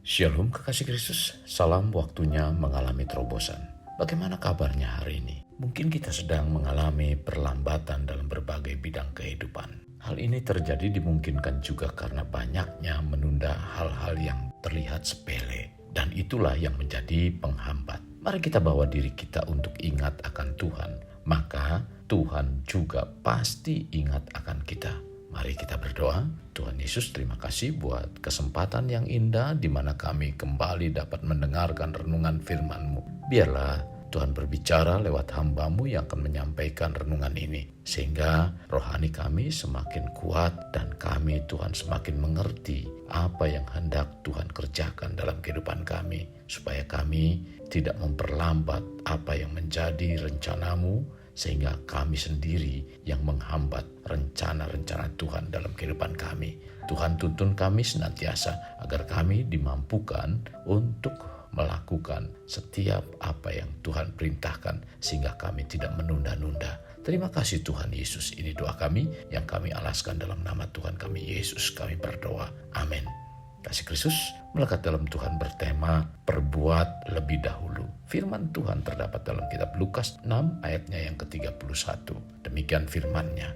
Shalom kekasih Kristus, salam waktunya mengalami terobosan. Bagaimana kabarnya hari ini? Mungkin kita sedang mengalami perlambatan dalam berbagai bidang kehidupan. Hal ini terjadi dimungkinkan juga karena banyaknya menunda hal-hal yang terlihat sepele. Dan itulah yang menjadi penghambat. Mari kita bawa diri kita untuk ingat akan Tuhan. Maka Tuhan juga pasti ingat akan kita. Mari kita berdoa. Tuhan Yesus, terima kasih buat kesempatan yang indah di mana kami kembali dapat mendengarkan renungan firman-Mu. Biarlah Tuhan berbicara lewat hamba-Mu yang akan menyampaikan renungan ini. Sehingga rohani kami semakin kuat dan kami Tuhan semakin mengerti apa yang hendak Tuhan kerjakan dalam kehidupan kami. Supaya kami tidak memperlambat apa yang menjadi rencana-Mu. Sehingga kami sendiri yang menghambat rencana-rencana Tuhan dalam kehidupan kami. Tuhan tuntun kami senantiasa agar kami dimampukan untuk melakukan setiap apa yang Tuhan perintahkan sehingga kami tidak menunda-nunda. Terima kasih Tuhan Yesus. Ini doa kami yang kami alaskan dalam nama Tuhan kami Yesus. Kami berdoa. Amin. Kasih Kristus melekat dalam Tuhan bertema perbuat lebih dahulu. Firman Tuhan terdapat dalam kitab Lukas 6 ayatnya yang ke-31. Demikian firman-Nya.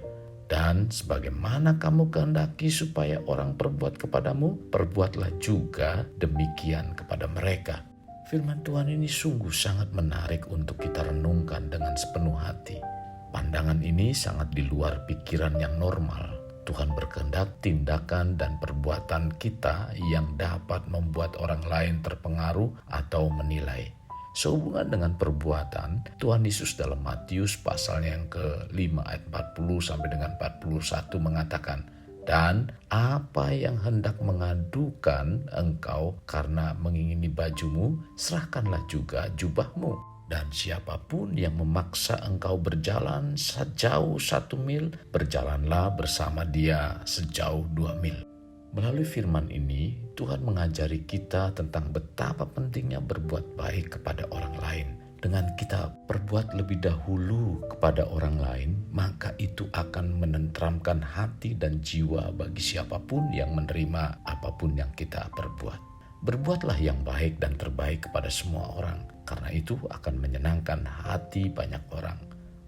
Dan sebagaimana kamu kehendaki supaya orang perbuat kepadamu, perbuatlah juga demikian kepada mereka. Firman Tuhan ini sungguh sangat menarik untuk kita renungkan dengan sepenuh hati. Pandangan ini sangat di luar pikiran yang normal. Tuhan berkehendak tindakan dan perbuatan kita yang dapat membuat orang lain terpengaruh atau menilai. Sehubungan dengan perbuatan, Tuhan Yesus dalam Matius pasalnya yang ke-5 ayat 40 sampai dengan 41 mengatakan, "Dan apa yang hendak mengadukan engkau karena mengingini bajumu, serahkanlah juga jubahmu. Dan siapapun yang memaksa engkau berjalan sejauh 1 mil, berjalanlah bersama dia sejauh 2 mil. Melalui firman ini, Tuhan mengajari kita tentang betapa pentingnya berbuat baik kepada orang lain. Dengan kita berbuat lebih dahulu kepada orang lain, maka itu akan menenteramkan hati dan jiwa bagi siapapun yang menerima apapun yang kita perbuat. Berbuatlah yang baik dan terbaik kepada semua orang, karena itu akan menyenangkan hati banyak orang.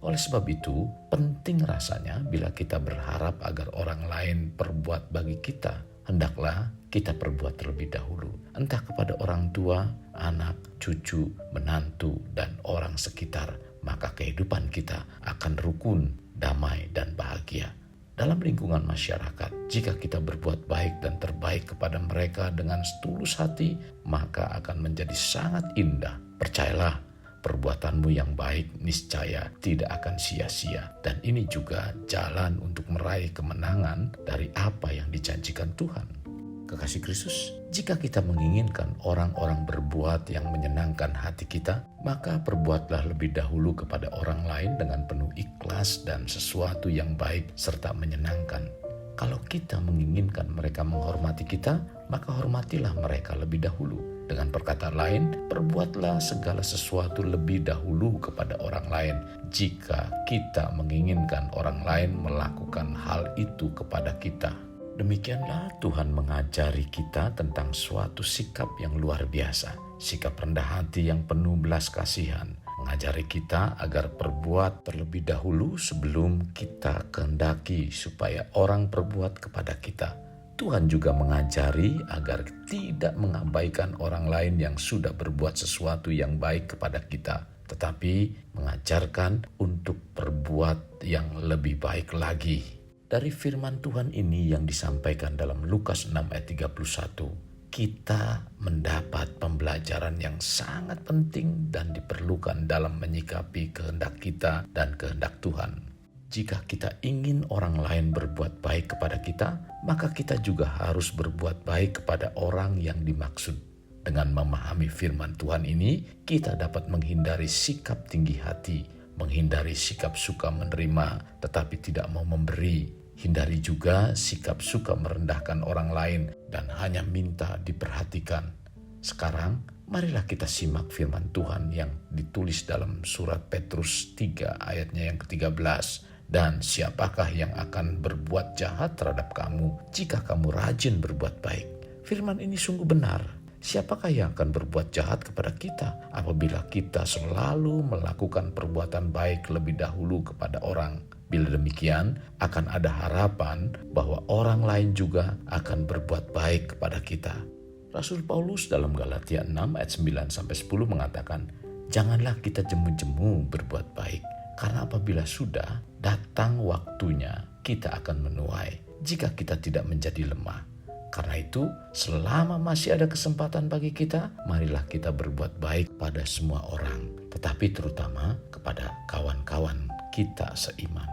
Oleh sebab itu, penting rasanya bila kita berharap agar orang lain perbuat bagi kita, hendaklah kita perbuat terlebih dahulu. Entah kepada orang tua, anak, cucu, menantu, dan orang sekitar, maka kehidupan kita akan rukun, damai, dan bahagia. Dalam lingkungan masyarakat, jika kita berbuat baik dan terbaik kepada mereka dengan setulus hati, maka akan menjadi sangat indah. Percayalah, perbuatanmu yang baik niscaya tidak akan sia-sia. Dan ini juga jalan untuk meraih kemenangan dari apa yang dijanjikan Tuhan. Kekasih Kristus, jika kita menginginkan orang-orang berbuat yang menyenangkan hati kita, maka perbuatlah lebih dahulu kepada orang lain dengan penuh ikhlas dan sesuatu yang baik serta menyenangkan. Kalau kita menginginkan mereka menghormati kita, maka hormatilah mereka lebih dahulu. Dengan perkataan lain, perbuatlah segala sesuatu lebih dahulu kepada orang lain jika kita menginginkan orang lain melakukan hal itu kepada kita. Demikianlah Tuhan mengajari kita tentang suatu sikap yang luar biasa. Sikap rendah hati yang penuh belas kasihan. Mengajari kita agar perbuat terlebih dahulu sebelum kita kehendaki supaya orang perbuat kepada kita. Tuhan juga mengajari agar tidak mengabaikan orang lain yang sudah berbuat sesuatu yang baik kepada kita, tetapi mengajarkan untuk berbuat yang lebih baik lagi. Dari firman Tuhan ini yang disampaikan dalam Lukas 6 ayat 31, kita mendapat pembelajaran yang sangat penting dan diperlukan dalam menyikapi kehendak kita dan kehendak Tuhan. Jika kita ingin orang lain berbuat baik kepada kita, maka kita juga harus berbuat baik kepada orang yang dimaksud. Dengan memahami firman Tuhan ini, kita dapat menghindari sikap tinggi hati, menghindari sikap suka menerima tetapi tidak mau memberi. Hindari juga sikap suka merendahkan orang lain dan hanya minta diperhatikan. Sekarang, marilah kita simak firman Tuhan yang ditulis dalam surat Petrus 3 ayatnya yang ke-13. Dan siapakah yang akan berbuat jahat terhadap kamu jika kamu rajin berbuat baik? Firman ini sungguh benar. Siapakah yang akan berbuat jahat kepada kita apabila kita selalu melakukan perbuatan baik lebih dahulu kepada orang? Bila demikian, akan ada harapan bahwa orang lain juga akan berbuat baik kepada kita. Rasul Paulus dalam Galatia 6 ayat 9-10 mengatakan, "Janganlah kita jemu-jemu berbuat baik, karena apabila sudah datang waktunya, kita akan menuai jika kita tidak menjadi lemah. Karena itu, selama masih ada kesempatan bagi kita, marilah kita berbuat baik pada semua orang, tetapi terutama kepada kawan-kawan kita seiman."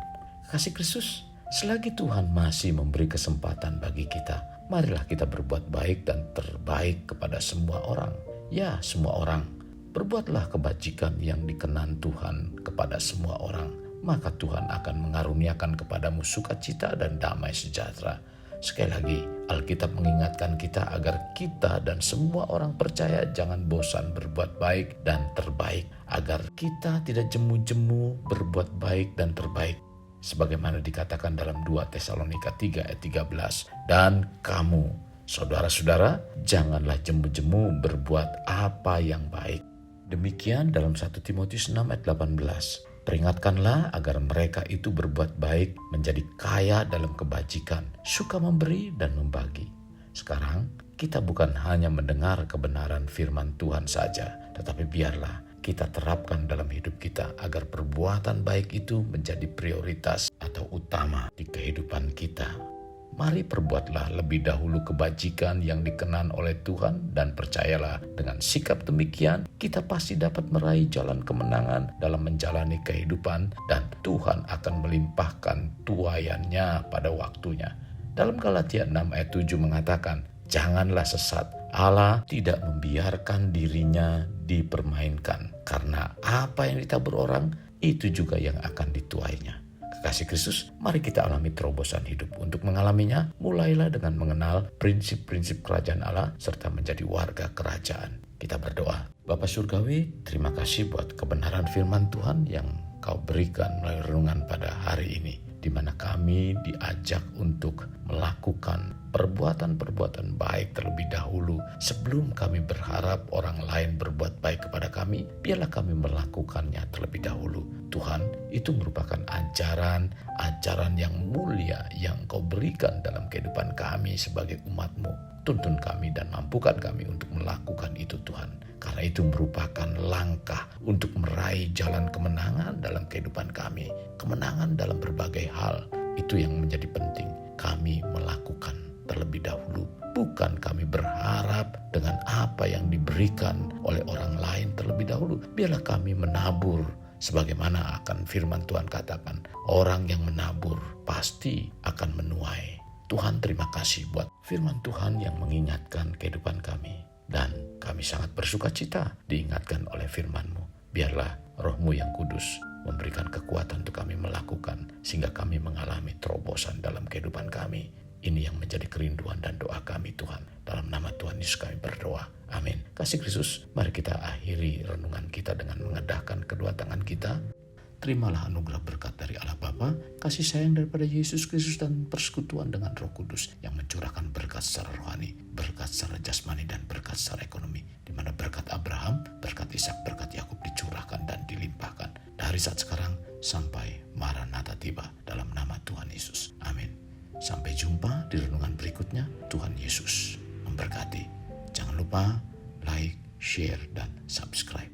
Kasih Kristus, selagi Tuhan masih memberi kesempatan bagi kita, marilah kita berbuat baik dan terbaik kepada semua orang. Ya, semua orang. Berbuatlah kebajikan yang dikenan Tuhan kepada semua orang, maka Tuhan akan mengaruniakan kepadamu sukacita dan damai sejahtera. Sekali lagi, Alkitab mengingatkan kita agar kita dan semua orang percaya jangan bosan berbuat baik dan terbaik, agar kita tidak jemu-jemu berbuat baik dan terbaik. Sebagaimana dikatakan dalam 2 Tesalonika 3 ayat 13, "Dan kamu, saudara-saudara, janganlah jemu-jemu berbuat apa yang baik." Demikian dalam 1 Timotius 6 ayat 18. "Peringatkanlah agar mereka itu berbuat baik, menjadi kaya dalam kebajikan, suka memberi dan membagi." Sekarang kita bukan hanya mendengar kebenaran firman Tuhan saja, tetapi biarlah kita terapkan dalam hidup kita agar perbuatan baik itu menjadi prioritas atau utama di kehidupan kita. Mari perbuatlah lebih dahulu kebajikan yang dikenan oleh Tuhan, dan percayalah dengan sikap demikian kita pasti dapat meraih jalan kemenangan dalam menjalani kehidupan, dan Tuhan akan melimpahkan tuaiannya pada waktunya. Dalam Galatia 6 ayat 7 mengatakan, "Janganlah sesat, Allah tidak membiarkan dirinya dipermainkan, karena apa yang ditabur orang, itu juga yang akan dituainya." Kekasih Kristus, mari kita alami terobosan hidup. Untuk mengalaminya, mulailah dengan mengenal prinsip-prinsip kerajaan Allah serta menjadi warga kerajaan. Kita berdoa. Bapa Surgawi, terima kasih buat kebenaran firman Tuhan yang Kau berikan melalui renungan pada hari ini, di mana kami diajak untuk melakukan perbuatan-perbuatan baik terlebih dahulu. Sebelum kami berharap orang lain berbuat baik kepada kami, biarlah kami melakukannya terlebih dahulu. Tuhan, itu merupakan ajaran yang mulia yang Kau berikan dalam kehidupan kami sebagai umat-Mu. Tuntun kami dan mampukan kami untuk melakukan itu, Tuhan. Karena itu merupakan langkah untuk meraih jalan kemenangan dalam kehidupan kami. Kemenangan dalam berbagai hal, itu yang menjadi penting. Kami melakukan terlebih dahulu. Bukan kami berharap dengan apa yang diberikan oleh orang lain terlebih dahulu. Biarlah kami menabur. Sebagaimana akan firman Tuhan katakan, orang yang menabur pasti akan menuai. Tuhan, terima kasih buat firman Tuhan yang mengingatkan kehidupan kami. Dan kami sangat bersuka cita diingatkan oleh firman-Mu. Biarlah Roh-Mu yang kudus memberikan kekuatan untuk kami melakukan, sehingga kami mengalami terobosan dalam kehidupan kami. Ini yang menjadi kerinduan dan doa kami, Tuhan. Dalam nama Tuhan Yesus kami berdoa. Amin. Kasih Kristus, mari kita akhiri renungan kita dengan mengedahkan kedua tangan kita. Terimalah anugerah berkat dari Allah Bapa, kasih sayang daripada Yesus Kristus, dan persekutuan dengan Roh Kudus yang mencurahkan berkat secara rohani, berkat secara jasmani, dan berkat secara ekonomi. Di mana berkat Abraham, berkat Ishak, berkat Yakub dicurahkan dan dilimpahkan dari saat sekarang sampai Maranatha tiba, dalam nama Tuhan Yesus. Amin. Sampai jumpa di renungan berikutnya. Tuhan Yesus memberkati. Jangan lupa like, share, dan subscribe.